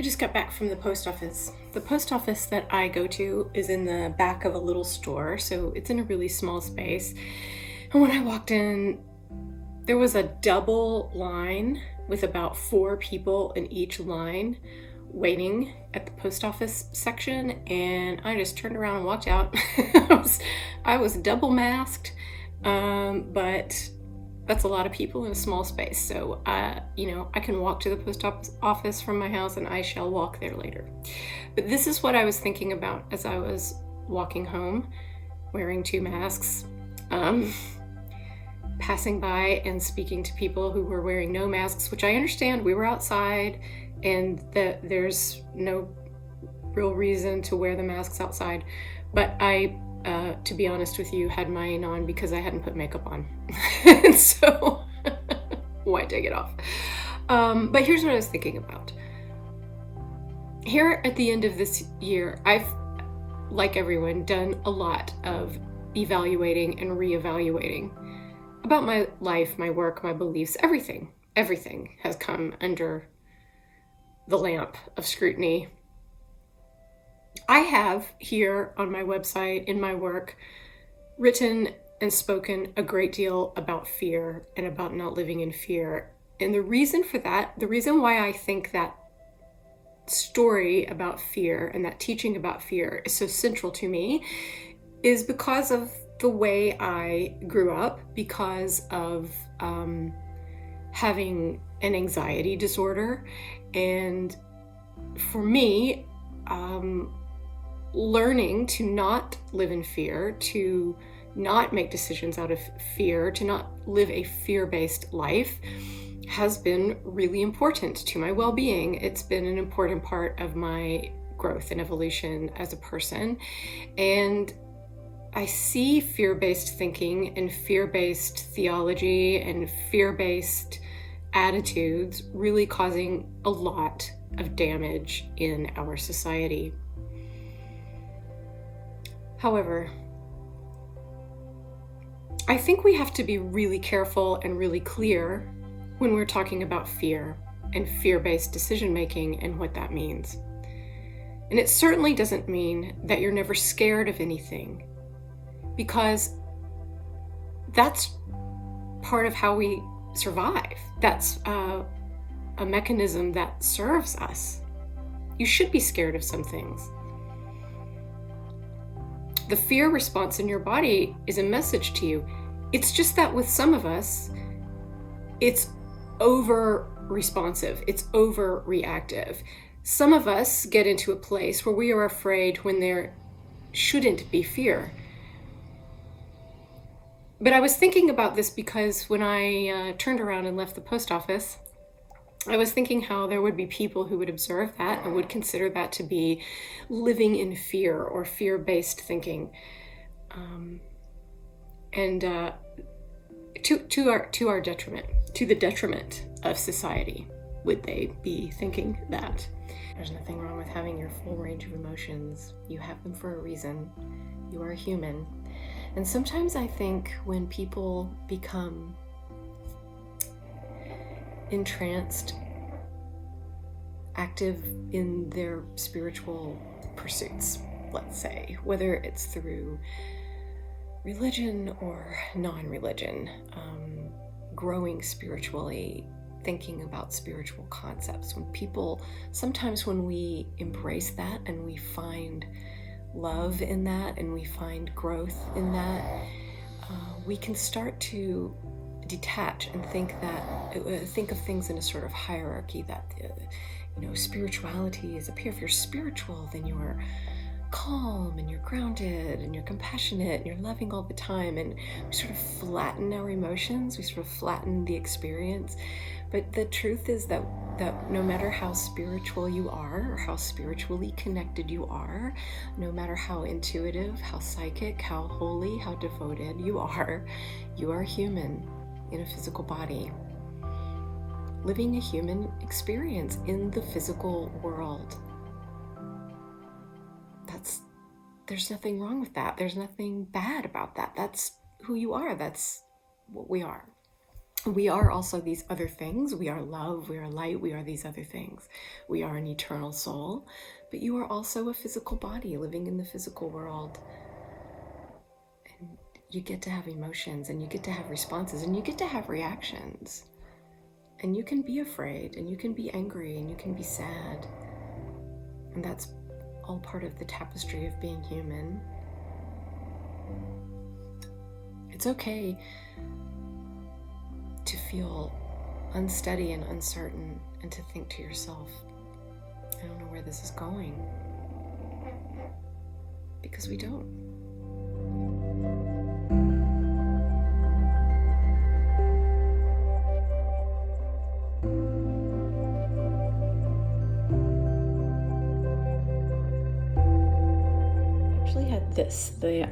just got back from the post office. The post office that I go to is in the back of a little store, so it's in a really small space. And when I walked in, there was a double line with about 4 people in each line waiting at the post office section, and I just turned around and walked out. I was double masked, but that's a lot of people in a small space. So, I can walk to the post office from my house, and I shall walk there later. But this is what I was thinking about as I was walking home, wearing 2 masks, passing by and speaking to people who were wearing no masks, which I understand. We were outside, and that there's no real reason to wear the masks outside. But I, to be honest with you, had mine on because I hadn't put makeup on. And so why take it off? But here's what I was thinking about. Here at the end of this year, I've, like everyone, done a lot of evaluating and reevaluating about my life, my work, my beliefs, everything. Everything has come under the lamp of scrutiny. I have here on my website, in my work, written and spoken a great deal about fear and about not living in fear. And the reason for that, the reason why I think that story about fear and that teaching about fear is so central to me is because of the way I grew up, because of having an anxiety disorder. And for me, learning to not live in fear, to not make decisions out of fear, to not live a fear-based life has been really important to my well-being. It's been an important part of my growth and evolution as a person. And I see fear-based thinking and fear-based theology and fear-based attitudes really causing a lot of damage in our society. However, I think we have to be really careful and really clear when we're talking about fear and fear-based decision-making and what that means. And it certainly doesn't mean that you're never scared of anything, because that's part of how we survive. That's a mechanism that serves us. You should be scared of some things. The fear response in your body is a message to you. It's just that with some of us, it's over-responsive, it's over-reactive. Some of us get into a place where we are afraid when there shouldn't be fear. But I was thinking about this because when I turned around and left the post office, I was thinking how there would be people who would observe that and would consider that to be living in fear or fear-based thinking. To our detriment, to the detriment of society, would they be thinking that? There's nothing wrong with having your full range of emotions. You have them for a reason. You are human. And sometimes I think when people become entranced, active in their spiritual pursuits, let's say, whether it's through religion or non-religion, growing spiritually, thinking about spiritual concepts. Sometimes when we embrace that and we find love in that and we find growth in that, we can start to detach and think of things in a sort of hierarchy that, spirituality is up here. If you're spiritual, then you're calm and you're grounded and you're compassionate and you're loving all the time. And we sort of flatten our emotions. We sort of flatten the experience. But the truth is that no matter how spiritual you are or how spiritually connected you are, no matter how intuitive, how psychic, how holy, how devoted you are human in a physical body, living a human experience in the physical world. There's nothing wrong with that. There's nothing bad about that. That's who you are. That's what we are. we are also these other things. We are love, we are light, we are these other things. We are an eternal soul, but you are also a physical body living in the physical world. And you get to have emotions, and you get to have responses, and you get to have reactions. And you can be afraid, and you can be angry, and you can be sad. And that's all part of the tapestry of being human. It's okay to feel unsteady and uncertain, and to think to yourself, I don't know where this is going. Because we don't. I actually had this, the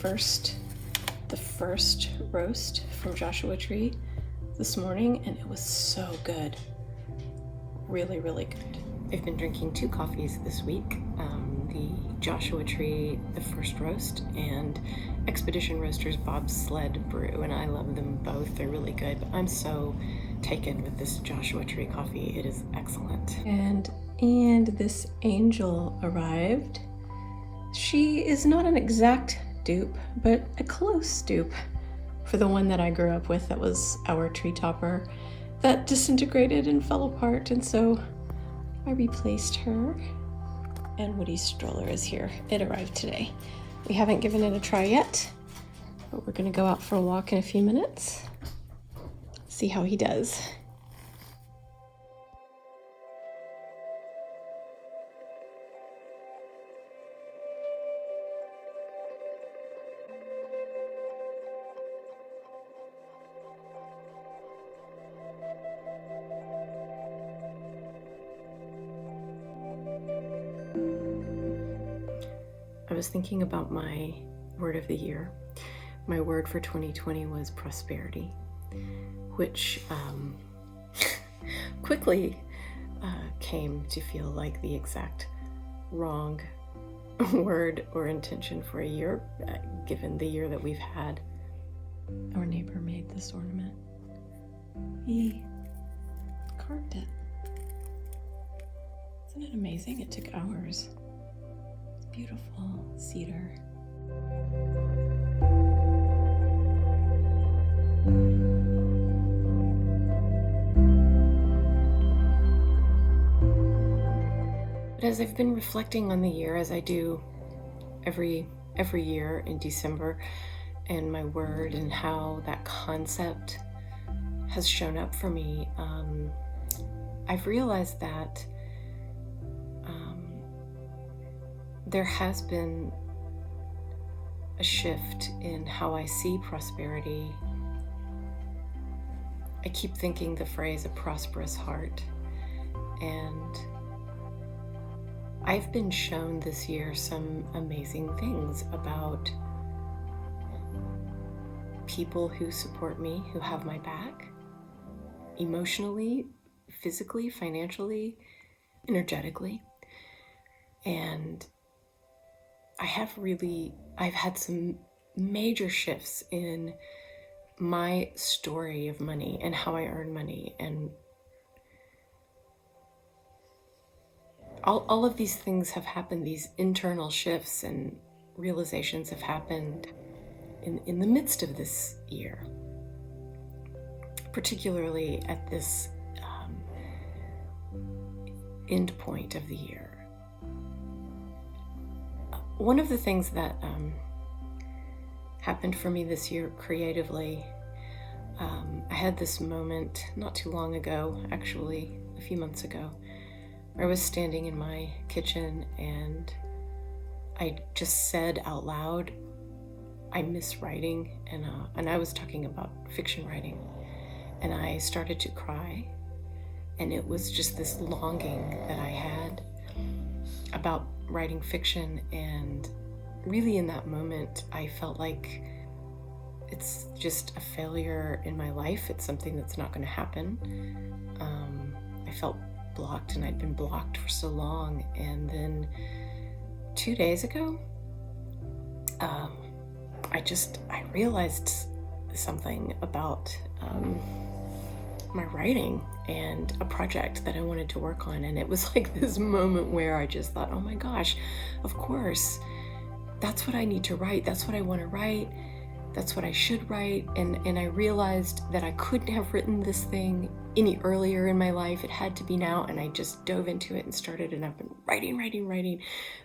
first roast from Joshua Tree this morning, and it was so good. Really, really good. I've been drinking 2 coffees this week, the Joshua Tree, the first roast, and Expedition Roasters Bob's Sled Brew, and I love them both. They're really good, but I'm so taken with this Joshua Tree coffee. It is excellent. And this angel arrived. She is not an exact dupe, but a close dupe for the one that I grew up with that was our tree topper that disintegrated and fell apart, and so I replaced her. And Woody's stroller is here. It arrived today. We haven't given it a try yet, but we're gonna go out for a walk in a few minutes, see how he does. I was thinking about my word of the year. My word for 2020 was prosperity, which quickly came to feel like the exact wrong word or intention for a year, given the year that we've had. Our neighbor made this ornament. He carved it. Isn't it amazing? It took hours. Beautiful cedar. But as I've been reflecting on the year, as I do every year in December, and my word and how that concept has shown up for me, I've realized that there has been a shift in how I see prosperity. I keep thinking the phrase, a prosperous heart, and I've been shown this year some amazing things about people who support me, who have my back, emotionally, physically, financially, energetically. And I've had some major shifts in my story of money and how I earn money, and all of these things have happened. These internal shifts and realizations have happened in the midst of this year, particularly at this end point of the year. One of the things that happened for me this year creatively, I had this moment not too long ago, actually a few months ago, where I was standing in my kitchen and I just said out loud, I miss writing, and I was talking about fiction writing, and I started to cry, and it was just this longing that I had about writing fiction. And really in that moment I felt like it's just a failure in my life. It's something that's not going to happen. I felt blocked, and I'd been blocked for so long. And then 2 days ago, I realized something about my writing and a project that I wanted to work on. And it was like this moment where I just thought, oh my gosh, of course, that's what I need to write. That's what I want to write. That's what I should write. And I realized that I couldn't have written this thing any earlier in my life. It had to be now. And I just dove into it and started, and I've been writing.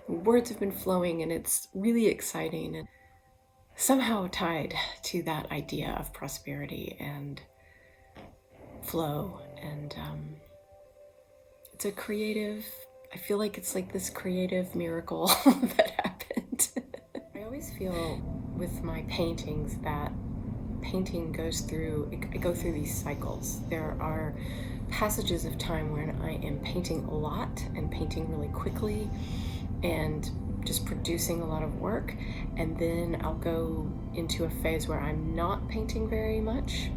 The words have been flowing, and it's really exciting and somehow tied to that idea of prosperity and flow. And it's a creative, I feel like it's like this creative miracle that happened. I always feel with my paintings that painting goes through, I go through these cycles. There are passages of time when I am painting a lot and painting really quickly and just producing a lot of work, and then I'll go into a phase where I'm not painting very much.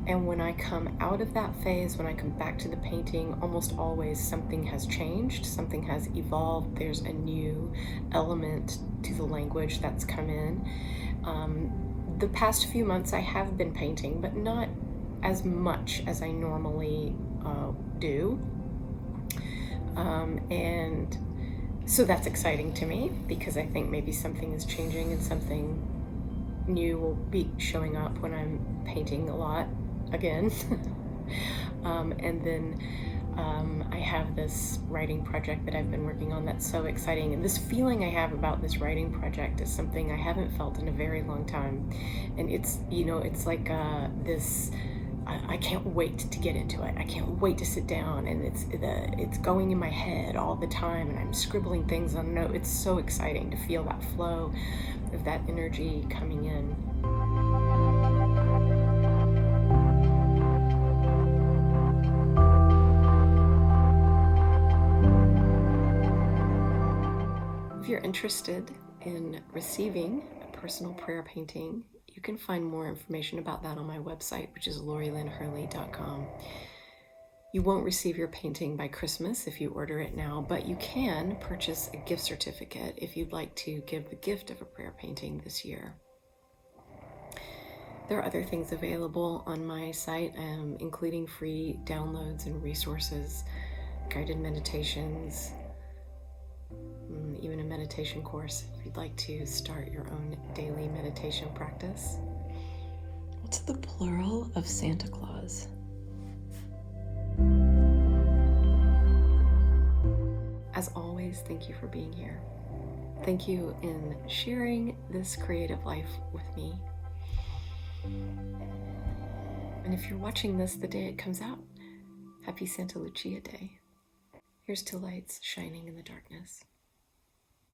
And when I come out of that phase, when I come back to the painting, almost always something has changed, something has evolved, there's a new element to the language that's come in. The past few months I have been painting, but not as much as I normally do. And so that's exciting to me, because I think maybe something is changing and something new will be showing up when I'm painting a lot again. And then I have this writing project that I've been working on that's so exciting. And this feeling I have about this writing project is something I haven't felt in a very long time. And it's, it's like this, I can't wait to get into it. I can't wait to sit down, and it's going in my head all the time, and I'm scribbling things on notes. It's so exciting to feel that flow of that energy coming in. If you're interested in receiving a personal prayer painting, you can find more information about that on my website, which is Lori-Lyn.com. You won't receive your painting by Christmas if you order it now, but you can purchase a gift certificate if you'd like to give the gift of a prayer painting this year. There are other things available on my site, including free downloads and resources, guided meditations, even a meditation course if you'd like to start your own daily meditation practice. What's the plural of Santa Claus? As always, thank you for being here. Thank you in sharing this creative life with me. And if you're watching this the day it comes out, happy Santa Lucia Day. Here's to lights shining in the darkness.